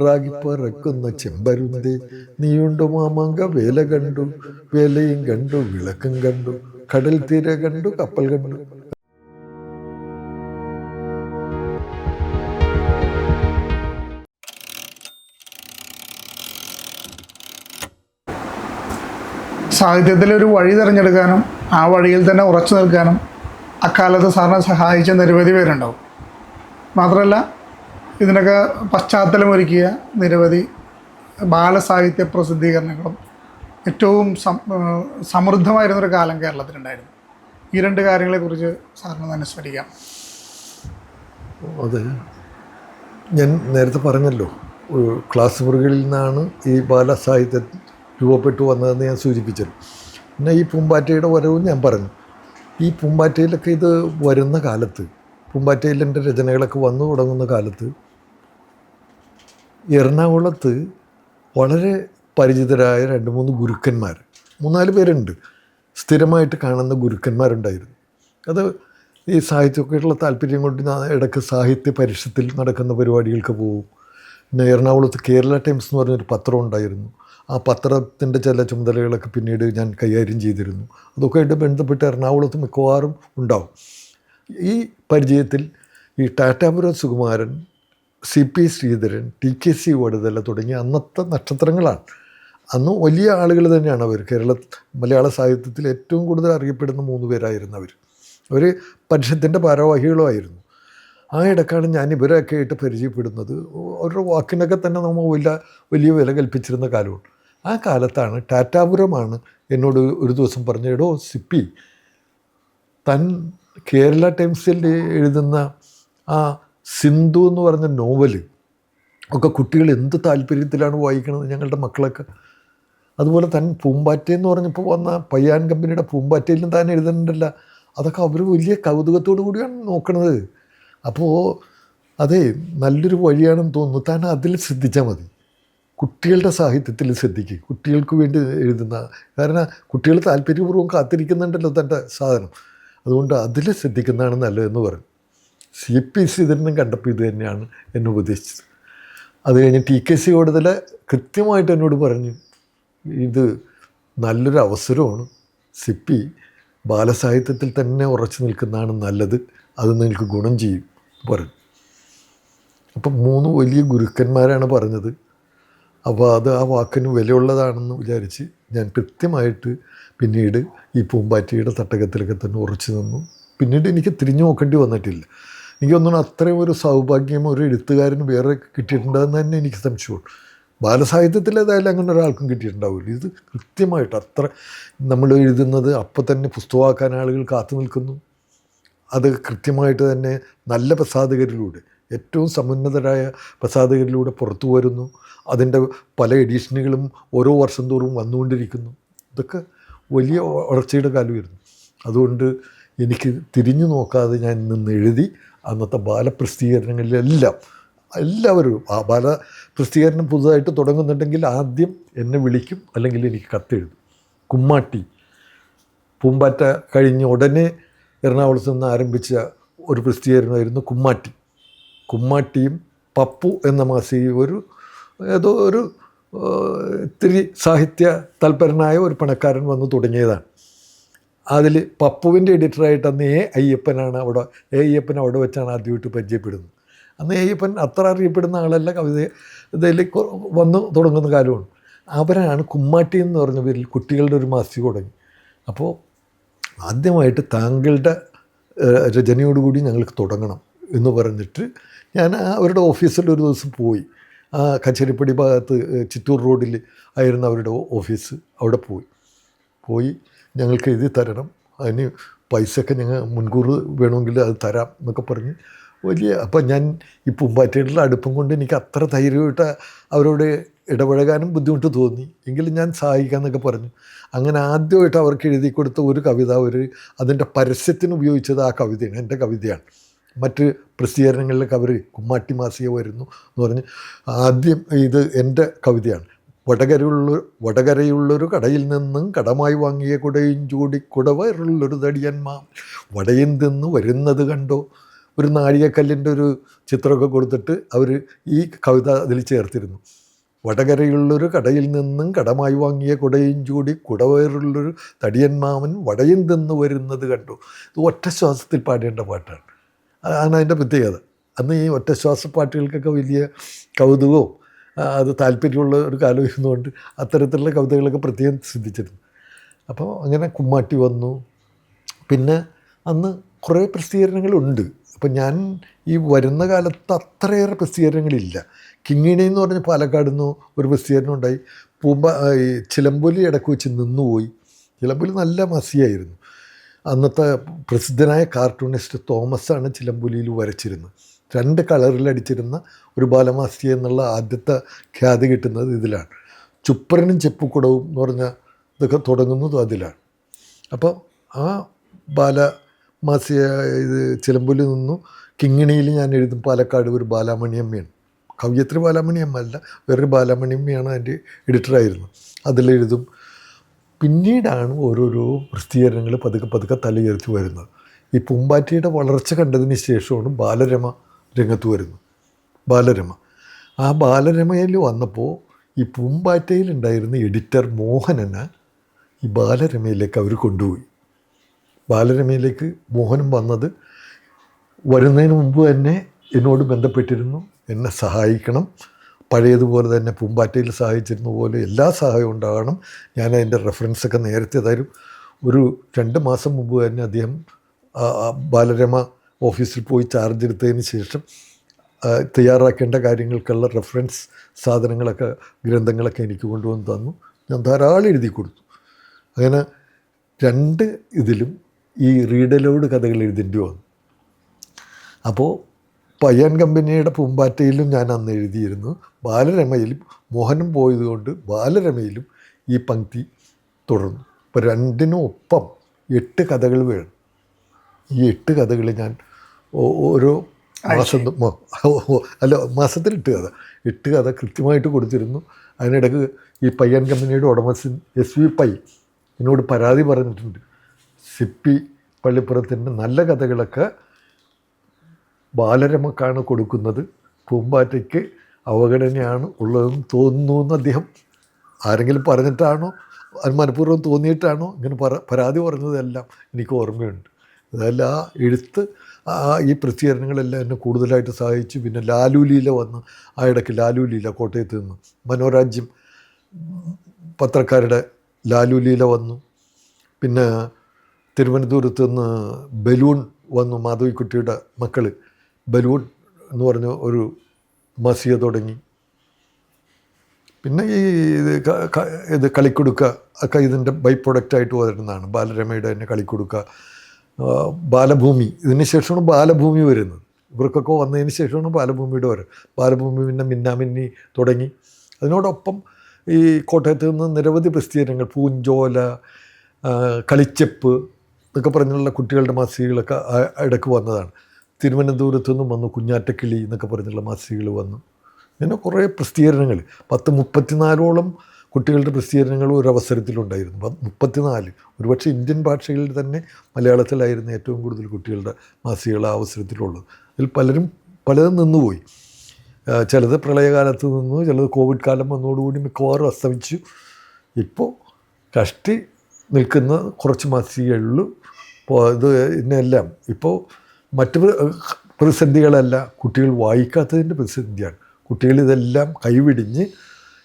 റാഗിപ്പറക്കുന്ന ചെമ്പരുന്തേ നീയുണ്ടു മാമാങ്ക വേല കണ്ടു, വേലയും കണ്ടു വിളക്കും കണ്ടു, കടൽ തീര കണ്ടു കപ്പൽ കണ്ടു. സാഹിത്യത്തിലൊരു വഴി തിരഞ്ഞെടുക്കാനും ആ വഴിയിൽ തന്നെ ഉറച്ചു നിൽക്കാനും അക്കാലത്ത് സാറിനെ സഹായിച്ച നിരവധി പേരുണ്ടാവും. മാത്രമല്ല ഇതിനൊക്കെ പശ്ചാത്തലമൊരുക്കിയ നിരവധി ബാലസാഹിത്യ പ്രസിദ്ധീകരണങ്ങളും ഏറ്റവും സമൃദ്ധമായിരുന്നൊരു കാലം കേരളത്തിലുണ്ടായിരുന്നു. ഈ രണ്ട് കാര്യങ്ങളെക്കുറിച്ച് സാറിന് തന്നെ സ്മരിക്കാം. അത് ഞാൻ നേരത്തെ പറഞ്ഞല്ലോ, ക്ലാസ് മുറികളിൽ നിന്നാണ് ഈ ബാലസാഹിത്യം രൂപപ്പെട്ടു വന്നതെന്ന് ഞാൻ സൂചിപ്പിച്ചത്. പിന്നെ ഈ പൂമ്പാറ്റയുടെ വരവും ഞാൻ പറഞ്ഞു. ഈ പൂമ്പാറ്റയിലൊക്കെ ഇത് വരുന്ന കാലത്ത്, പൂമ്പാറ്റയിൽ എൻ്റെ രചനകളൊക്കെ വന്നു തുടങ്ങുന്ന കാലത്ത് എറണാകുളത്ത് വളരെ പരിചിതരായ 2-3 ഗുരുക്കന്മാർ, 3-4 പേരുണ്ട്, സ്ഥിരമായിട്ട് കാണുന്ന ഗുരുക്കന്മാരുണ്ടായിരുന്നു. അത് ഈ സാഹിത്യമൊക്കെയുള്ള താല്പര്യം കൊണ്ട് ഇടയ്ക്ക് സാഹിത്യ പരിഷത്തിൽ നടക്കുന്ന പരിപാടികൾക്ക് പോകും. പിന്നെ എറണാകുളത്ത് കേരള ടൈംസ് എന്ന് പറഞ്ഞൊരു പത്രം ഉണ്ടായിരുന്നു. ആ പത്രത്തിൻ്റെ ചില ചുമതലകളൊക്കെ പിന്നീട് ഞാൻ കൈകാര്യം ചെയ്തിരുന്നു. അതൊക്കെ ആയിട്ട് ബന്ധപ്പെട്ട് എറണാകുളത്ത് മിക്കവാറും ഉണ്ടാവും. ഈ പരിചയത്തിൽ ഈ ടാറ്റാപുരം സുകുമാരൻ, CP ശ്രീധരൻ, TKC വടുതല തുടങ്ങിയ അന്നത്തെ നക്ഷത്രങ്ങളാണ്. അന്ന് വലിയ ആളുകൾ തന്നെയാണ് അവർ. മലയാള സാഹിത്യത്തിൽ ഏറ്റവും കൂടുതൽ അറിയപ്പെടുന്ന 3 പേരായിരുന്നു അവർ. അവർ പരിഷത്തിൻ്റെ ഭാരവാഹികളുമായിരുന്നു. ആ ഇടക്കാണ് ഞാൻ ഇവരൊക്കെ ആയിട്ട് പരിചയപ്പെടുന്നത്. അവരുടെ വാക്കിനൊക്കെ തന്നെ നമ്മൾ വലിയ വില കൽപ്പിച്ചിരുന്ന കാലമാണ്. ആ കാലത്താണ് ടാറ്റാപുരമാണ് എന്നോട് ഒരു ദിവസം പറഞ്ഞു, എടോ സിപ്പി, താൻ കേരള ടൈംസിൽ എഴുതുന്ന ആ സിന്ധു എന്ന് പറഞ്ഞ നോവല് ഒക്കെ കുട്ടികൾ എന്ത് താല്പര്യത്തിലാണ് വായിക്കുന്നത്, ഞങ്ങളുടെ മക്കളൊക്കെ. അതുപോലെ താൻ പൂമ്പാറ്റയെന്ന് പറഞ്ഞപ്പോൾ വന്ന പയ്യാൻ കമ്പനിയുടെ പൂമ്പാറ്റയിലും താൻ എഴുതുന്നുണ്ടല്ല, അതൊക്കെ അവർ വലിയ കൗതുകത്തോടു കൂടിയാണ് നോക്കണത്. അപ്പോൾ അതെ, നല്ലൊരു വഴിയാണെന്ന് തോന്നുന്നു. താൻ അതിൽ ശ്രദ്ധിച്ചാൽ മതി, കുട്ടികളുടെ സാഹിത്യത്തിൽ ശ്രദ്ധിക്കുക, കുട്ടികൾക്ക് വേണ്ടി എഴുതുന്ന. കാരണം കുട്ടികൾ താല്പര്യപൂർവ്വം കാത്തിരിക്കുന്നുണ്ടല്ലോ തൻ്റെ സാധനം, അതുകൊണ്ട് അതിൽ ശ്രദ്ധിക്കുന്നതാണ് നല്ലതെന്ന് പറഞ്ഞു. CP ശ്രീധരനും കണ്ടപ്പോൾ ഇത് തന്നെയാണ് എന്നെ ഉപദേശിച്ചത്. അത് കഴിഞ്ഞ് TKC വടുതല കൃത്യമായിട്ട് എന്നോട് പറഞ്ഞു, ഇത് നല്ലൊരു അവസരമാണ്, സിപ്പി ബാലസാഹിത്യത്തിൽ തന്നെ ഉറച്ചു നിൽക്കുന്നതാണ് നല്ലത്, അത് നിങ്ങൾക്ക് ഗുണം ചെയ്യും പറഞ്ഞു. അപ്പം 3 വലിയ ഗുരുക്കന്മാരാണ് പറഞ്ഞത്. അപ്പോൾ അത് ആ വാക്കിന് വിലയുള്ളതാണെന്ന് വിചാരിച്ച് ഞാൻ കൃത്യമായിട്ട് പിന്നീട് ഈ പൂമ്പാറ്റയുടെ തട്ടകത്തിലൊക്കെ തന്നെ ഉറച്ചു നിന്നു. പിന്നീട് എനിക്ക് തിരിഞ്ഞു നോക്കേണ്ടി വന്നിട്ടില്ല. എനിക്ക് തോന്നുന്നു അത്രയും ഒരു സൗഭാഗ്യം ഒരു എഴുത്തുകാരന് വേറെ കിട്ടിയിട്ടുണ്ടെന്ന് തന്നെ എനിക്ക് സംശയമുണ്ട്. ബാലസാഹിത്യത്തിൽ ഏതായാലും അങ്ങനെ ഒരാൾക്കും കിട്ടിയിട്ടുണ്ടാവില്ല. ഇത് കൃത്യമായിട്ട് അത്ര നമ്മൾ എഴുതുന്നത് അപ്പം തന്നെ പുസ്തകമാക്കാൻ ആളുകൾ കാത്തു നിൽക്കുന്നു. അത് കൃത്യമായിട്ട് തന്നെ നല്ല പ്രസാധകരിലൂടെ, ഏറ്റവും സമുന്നതരായ പ്രസാധകരിലൂടെ പുറത്തു വരുന്നു. അതിൻ്റെ പല എഡിഷനുകളും ഓരോ വർഷം തോറും വന്നുകൊണ്ടിരിക്കുന്നു. ഇതൊക്കെ വലിയ വളർച്ചയുടെ കാലമായിരുന്നു. അതുകൊണ്ട് എനിക്ക് തിരിഞ്ഞു നോക്കാതെ ഞാൻ നിന്ന് എഴുതി. അന്നത്തെ ബാലപ്രസിദ്ധീകരണങ്ങളിലെല്ലാം എല്ലാവരും ആ ബാലപ്രസിദ്ധീകരണം പുതുതായിട്ട് തുടങ്ങുന്നുണ്ടെങ്കിൽ ആദ്യം എന്നെ വിളിക്കും, അല്ലെങ്കിൽ എനിക്ക് കത്തെഴുതും. കുമ്മാട്ടി, പൂമ്പാറ്റ കഴിഞ്ഞ് ഉടനെ എറണാകുളത്ത് നിന്ന് ആരംഭിച്ച ഒരു പ്രസിദ്ധീകരണമായിരുന്നു കുമ്മാട്ടി. കുമ്മാട്ടിയും പപ്പു എന്ന മാസിക ഏതോ ഒരു ഇത്തിരി സാഹിത്യ തൽപരനായ ഒരു പണക്കാരൻ വന്ന് തുടങ്ങിയതാണ്. അതിൽ പപ്പുവിൻ്റെ എഡിറ്ററായിട്ട് അന്ന് അയ്യപ്പനാണ് അയ്യപ്പൻ അവിടെ വെച്ചാണ് ആദ്യമായിട്ട് പരിചയപ്പെടുന്നത്. അന്ന് അയ്യപ്പൻ അത്ര അറിയപ്പെടുന്ന ആളല്ല, ഇതിൽ വന്ന് തുടങ്ങുന്ന കാലമാണ്. അവരാണ് കുമ്മാട്ടി എന്ന് പറഞ്ഞ പേരിൽ കുട്ടികളുടെ ഒരു മാസിക തുടങ്ങി. അപ്പോൾ ആദ്യമായിട്ട് താങ്കളുടെ രചനയോടുകൂടി ഞങ്ങൾക്ക് തുടങ്ങണം എന്ന് പറഞ്ഞിട്ട് ഞാൻ അവരുടെ ഓഫീസിൽ ഒരു ദിവസം പോയി. ആ കച്ചേരിപ്പടി ഭാഗത്ത് ചിറ്റൂർ റോഡിൽ ആയിരുന്നു അവരുടെ ഓഫീസ്. അവിടെ പോയി ഞങ്ങൾക്ക് എഴുതി തരണം, അതിന് പൈസയൊക്കെ ഞങ്ങൾ മുൻകൂർ വേണമെങ്കിൽ അത് തരാം എന്നൊക്കെ പറഞ്ഞ് അപ്പം ഞാൻ ഈ പൂമ്പാറ്റയുടെ അടുപ്പം കൊണ്ട് എനിക്ക് അത്ര ധൈര്യമായിട്ട് അവരോട് ഇടപഴകാനും ബുദ്ധിമുട്ട് തോന്നി. എങ്കിലും ഞാൻ സഹായിക്കാമെന്നൊക്കെ പറഞ്ഞു. അങ്ങനെ ആദ്യമായിട്ട് അവർക്ക് എഴുതി കൊടുത്ത ഒരു കവിത അതിൻ്റെ പരസ്യത്തിന് ഉപയോഗിച്ചത് ആ കവിതയാണ്, എൻ്റെ കവിതയാണ്. മറ്റ് പ്രസിദ്ധീകരണങ്ങളിലൊക്കെ അവർ കുമ്മാട്ടി മാസിക വരുന്നു എന്ന് പറഞ്ഞ് ആദ്യം ഇത് എൻ്റെ കവിതയാണ്. വടകരയുള്ളൊരു കടയിൽ നിന്നും കടമായി വാങ്ങിയ കുടയും ചൂടി കുടവയറുള്ളൊരു തടിയന്മാ വടയും തിന്ന് വരുന്നത് കണ്ടോ, ഒരു നാഴികക്കല്ലിൻ്റെ ഒരു ചിത്രമൊക്കെ കൊടുത്തിട്ട് അവർ ഈ കവിത അതിൽ ചേർത്തിരുന്നു. വടകരയുള്ളൊരു കടയിൽ നിന്നും കടമായി വാങ്ങിയ കുടയും ചൂടി കുടവയറുള്ളൊരു തടിയൻ മാമൻ വടയും തിന്ന് വരുന്നത് കണ്ടു. ഇത് ഒറ്റ ശ്വാസത്തിൽ പാടേണ്ട പാട്ടാണ്. അതാണ് അതിൻ്റെ പ്രത്യേകത. അന്ന് ഈ ഒറ്റ ശ്വാസ പാട്ടുകൾക്കൊക്കെ വലിയ കൗതുകവും അത് താല്പര്യമുള്ള ഒരു കാലമായിരുന്നുകൊണ്ട് അത്തരത്തിലുള്ള കവിതകളൊക്കെ പ്രത്യേകം ശ്രദ്ധിച്ചിരുന്നു. അപ്പോൾ അങ്ങനെ കുമ്മാട്ടി വന്നു. പിന്നെ അന്ന് കുറേ പ്രസിദ്ധീകരണങ്ങളുണ്ട്. അപ്പം ഞാൻ ഈ വരുന്ന കാലത്ത് അത്രയേറെ പ്രസിദ്ധീകരണങ്ങളില്ല. കിങ്ങിണി എന്ന് പറഞ്ഞ് പാലക്കാട് നിന്ന് ഒരു പ്രസിദ്ധീകരണം ഉണ്ടായി. ഈ ചിലമ്പൊലി ഇടയ്ക്ക് വെച്ച് നിന്നുപോയി. ചിലമ്പൊലി നല്ല മസിയായിരുന്നു. അന്നത്തെ പ്രസിദ്ധനായ കാർട്ടൂണിസ്റ്റ് തോമസാണ് ചിലമ്പൊലിയിൽ വരച്ചിരുന്നത്. 2 കളറിലടിച്ചിരുന്ന ഒരു ബാലമാസിക എന്നുള്ള ആദ്യത്തെ ഖ്യാതി കിട്ടുന്നത് ഇതിലാണ്. ചുപ്പരനും ചെപ്പുക്കുടവും എന്ന് പറഞ്ഞ ഇതൊക്കെ തുടങ്ങുന്നതും അതിലാണ്. അപ്പോൾ ആ ബാലമാസിക ഇത് ചിലമ്പൊലി നിന്നു കിങ്ങിണിയിൽ ഞാൻ എഴുതും. പാലക്കാട് ഒരു ബാലാമണിയമ്മയാണ്, കവയത്രി ബാലാമണിയമ്മ അല്ല, വേറൊരു ബാലാമണിയമ്മയാണ് അതിൻ്റെ എഡിറ്ററായിരുന്നു. അതിലെഴുതും. പിന്നീടാണ് ഓരോരോ പ്രസിദ്ധീകരണങ്ങൾ പതുക്കെ തലയുയർത്തി വരുന്നത്. ഈ പൂമ്പാറ്റയുടെ വളർച്ച കണ്ടതിന് ശേഷമാണ് ബാലരമ രംഗത്ത് വരുന്നത്. ബാലരമ, ആ ബാലരമയിൽ വന്നപ്പോൾ ഈ പൂമ്പാറ്റയിലുണ്ടായിരുന്ന എഡിറ്റർ മോഹനനെ ഈ ബാലരമയിലേക്ക് അവർ കൊണ്ടുപോയി. ബാലരമയിലേക്ക് മോഹനം വന്നത് വരുന്നതിന് മുമ്പ് തന്നെ എന്നോട് ബന്ധപ്പെട്ടിരുന്നു, എന്നെ സഹായിക്കണം, പഴയതുപോലെ തന്നെ പൂമ്പാറ്റയിൽ സഹായിച്ചിരുന്ന പോലെ എല്ലാ സഹായവും ഉണ്ടാകണം, ഞാൻ അതിൻ്റെ റെഫറൻസൊക്കെ നേരത്തെ തരും. ഒരു 2 മാസം മുമ്പ് തന്നെ അദ്ദേഹം ബാലരമ ഓഫീസിൽ പോയി ചാർജ് എടുത്തതിന് ശേഷം തയ്യാറാക്കേണ്ട കാര്യങ്ങൾക്കുള്ള റെഫറൻസ് സാധനങ്ങളൊക്കെ ഗ്രന്ഥങ്ങളൊക്കെ എനിക്ക് കൊണ്ടുവന്ന് തന്നു. ഞാൻ ധാരാളം എഴുതി കൊടുത്തു. അങ്ങനെ 2 ഇതിലും ഈ റീഡ് അലൗഡ് കഥകൾ എഴുതേണ്ടി വന്നു. അപ്പോൾ പയ്യാൻ കമ്പനിയുടെ പൂമ്പാറ്റയിലും ഞാൻ അന്ന് എഴുതിയിരുന്നു. ബാലരമയിലും മോഹനം പോയതുകൊണ്ട് ബാലരമയിലും ഈ പങ്ക്തി തുടർന്നു. അപ്പോൾ 2നും ഒപ്പം 8 കഥകൾ വേണം. ഈ 8 കഥകൾ ഞാൻ ഓരോ മാസത്തിൽ 8 കഥ 8 കഥ കൃത്യമായിട്ട് കൊടുത്തിരുന്നു. അതിനിടയ്ക്ക് ഈ പയ്യാൻ കമ്പനിയുടെ ഉടമസ്ഥൻ SV പൈ എന്നോട് പരാതി പറഞ്ഞിട്ടുണ്ട്, സിപ്പി പള്ളിപ്പുറത്തിൻ്റെ നല്ല കഥകളൊക്കെ ബാലരമക്കാണ് കൊടുക്കുന്നത്, പൂമ്പാറ്റയ്ക്ക് അവഗണനയാണ് ഉള്ളതെന്ന് തോന്നുന്നു എന്ന് അദ്ദേഹം ആരെങ്കിലും പറഞ്ഞിട്ടാണോ അത് മനഃപൂർവ്വം തോന്നിയിട്ടാണോ ഇങ്ങനെ പരാതി പറഞ്ഞതെല്ലാം എനിക്ക് ഓർമ്മയുണ്ട്. അതെല്ലാം ആ എഴുത്ത് ഈ പ്രസിദ്ധീകരണങ്ങളെല്ലാം എന്നെ കൂടുതലായിട്ട് സഹായിച്ചു. പിന്നെ ലാലുലീല വന്ന് ആ ഇടയ്ക്ക് ലാലുലീല കോട്ടയത്ത് നിന്ന് മനോരാജ്യം പത്രക്കാരുടെ ലാലുലീല വന്നു. പിന്നെ തിരുവനന്തപുരത്ത് നിന്ന് ബലൂൺ വന്നു, മാധവിക്കുട്ടിയുടെ മക്കൾ ബലൂൺ എന്ന് പറഞ്ഞ ഒരു മാസിക തുടങ്ങി. പിന്നെ ഇത് കളിക്കുടുക്ക ഒക്കെ ഇതിൻ്റെ ബൈ പ്രൊഡക്റ്റായിട്ട് വരുന്നതാണ്. ബാലരമയുടെ തന്നെ കളിക്കുടുക്ക, ബാലഭൂമി, ഇതിന് ശേഷമാണ് ബാലഭൂമി വരുന്നത്. ഇവർക്കൊക്കെ വന്നതിന് ശേഷമാണ് ബാലഭൂമിയുടെ വരും. ബാലഭൂമി പിന്നെ മിന്നാമിന്നി തുടങ്ങി. അതിനോടൊപ്പം ഈ കോട്ടയത്ത് നിന്ന് നിരവധി പ്രസിദ്ധീകരണങ്ങൾ, പൂഞ്ചോല, കളിച്ചെപ്പ് എന്നൊക്കെ പറഞ്ഞുള്ള കുട്ടികളുടെ മാസികകളൊക്കെ ഇടയ്ക്ക് വന്നതാണ്. തിരുവനന്തപുരത്തു നിന്നും വന്നു കുഞ്ഞാറ്റക്കിളി എന്നൊക്കെ പറഞ്ഞുള്ള മാസികകൾ വന്നു. ഇങ്ങനെ കുറേ പ്രസിദ്ധീകരണങ്ങൾ 34ഓളം കുട്ടികളുടെ പ്രസിദ്ധീകരണങ്ങൾ ഒരു അവസരത്തിലുണ്ടായിരുന്നു. 34 ഒരുപക്ഷെ ഇന്ത്യൻ ഭാഷകളിൽ തന്നെ മലയാളത്തിലായിരുന്നു ഏറ്റവും കൂടുതൽ കുട്ടികളുടെ മാസികകൾ ആ അവസരത്തിലുള്ളത്. അതിൽ പലതും നിന്നുപോയി. ചിലത് പ്രളയകാലത്ത് നിന്നു, ചിലത് കോവിഡ് കാലം വന്നതോടുകൂടി മിക്കവാറും അസ്തമിച്ചു. ഇപ്പോൾ കഷ്ടി നിൽക്കുന്ന കുറച്ച് മാസികയുള്ളൂ. ഇപ്പോൾ ഇതിനെല്ലാം ഇപ്പോൾ മറ്റ് പ്രതിസന്ധികളല്ല, കുട്ടികൾ വായിക്കാത്തതിൻ്റെ പ്രതിസന്ധിയാണ്. കുട്ടികൾ ഇതെല്ലാം കൈവിടിഞ്ഞ്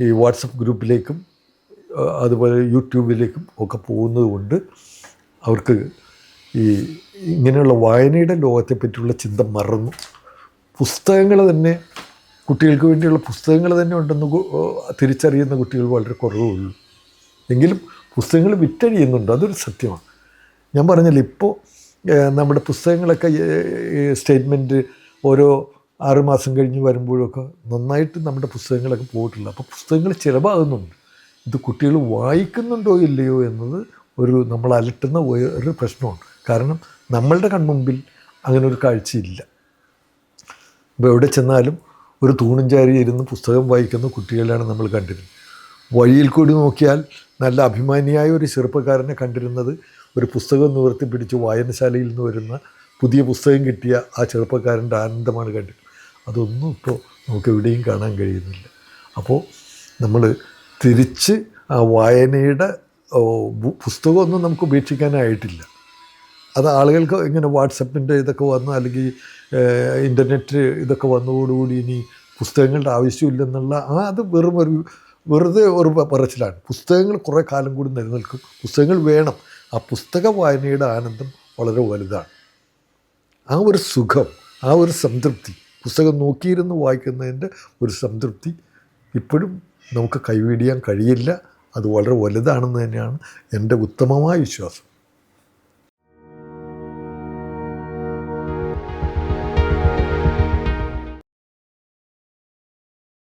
ഈ വാട്സപ്പ് ഗ്രൂപ്പിലേക്കും അതുപോലെ യൂട്യൂബിലേക്കും ഒക്കെ പോകുന്നത് കൊണ്ട് അവർക്ക് ഈ ഇങ്ങനെയുള്ള വായനയുടെ ലോകത്തെപ്പറ്റിയുള്ള ചിന്ത മറന്നു. പുസ്തകങ്ങൾ തന്നെ, കുട്ടികൾക്ക് വേണ്ടിയുള്ള പുസ്തകങ്ങൾ തന്നെ ഉണ്ടെന്ന് തിരിച്ചറിയുന്ന കുട്ടികൾ വളരെ കുറവുള്ളൂ. എങ്കിലും പുസ്തകങ്ങൾ വിറ്റഴിയുന്നുണ്ട്, അതൊരു സത്യമാണ്. ഞാൻ പറഞ്ഞില്ല, ഇപ്പോൾ നമ്മുടെ പുസ്തകങ്ങളൊക്കെ സ്റ്റേറ്റ്മെൻറ്റ് ഓരോ 6 മാസം കഴിഞ്ഞ് വരുമ്പോഴൊക്കെ നന്നായിട്ട് നമ്മുടെ പുസ്തകങ്ങളൊക്കെ പോയിട്ടില്ല. അപ്പോൾ പുസ്തകങ്ങൾ ചിലവാകുന്നുണ്ട്. ഇത് കുട്ടികൾ വായിക്കുന്നുണ്ടോ ഇല്ലയോ എന്നത് നമ്മൾ അലട്ടുന്ന ഒരു പ്രശ്നമാണ്. കാരണം നമ്മളുടെ കൺമുമ്പിൽ അങ്ങനെ ഒരു കാഴ്ചയില്ല. ഇപ്പോൾ എവിടെ ചെന്നാലും ഒരു തൂണും ചാരി ഇരുന്ന് പുസ്തകം വായിക്കുന്ന കുട്ടികളാണ് നമ്മൾ കണ്ടിരുന്നത്. വഴിയിൽ കൂടി നോക്കിയാൽ നല്ല അഭിമാനിയായ ഒരു ചെറുപ്പക്കാരനെ കണ്ടിരുന്നത് ഒരു പുസ്തകം നിവർത്തി പിടിച്ച് വായനശാലയിൽ നിന്ന് വരുന്ന പുതിയ പുസ്തകം കിട്ടിയ ആ ചെറുപ്പക്കാരൻ്റെ ആനന്ദമാണ് കണ്ടത്. അതൊന്നും ഇപ്പോൾ നമുക്ക് എവിടെയും കാണാൻ കഴിയുന്നില്ല. അപ്പോൾ നമ്മൾ തിരിച്ച് ആ വായനയുടെ പുസ്തകമൊന്നും നമുക്ക് ഉപേക്ഷിക്കാനായിട്ടില്ല. അത് ആളുകൾക്ക് ഇങ്ങനെ വാട്സപ്പിൻ്റെ ഇതൊക്കെ വന്ന് അല്ലെങ്കിൽ ഇൻ്റർനെറ്റ് ഇതൊക്കെ വന്നതോടുകൂടി ഇനി പുസ്തകങ്ങളുടെ ആവശ്യമില്ലെന്നുള്ള അത് വെറുതെ ഒരു പറച്ചിലാണ്. പുസ്തകങ്ങൾ കുറേ കാലം കൂടി നിലനിൽക്കും, പുസ്തകങ്ങൾ വേണം. ആ പുസ്തക വായനയുടെ ആനന്ദം വളരെ വലുതാണ്. ആ ഒരു സുഖം, ആ ഒരു സംതൃപ്തി, പുസ്തകം നോക്കിയിരുന്ന് വായിക്കുന്നതിൻ്റെ ഒരു സംതൃപ്തി ഇപ്പോഴും നമുക്ക് കൈവെടിയാൻ കഴിയില്ല. അത് വളരെ വലുതാണെന്ന് തന്നെയാണ് എൻ്റെ ഉത്തമമായ വിശ്വാസം.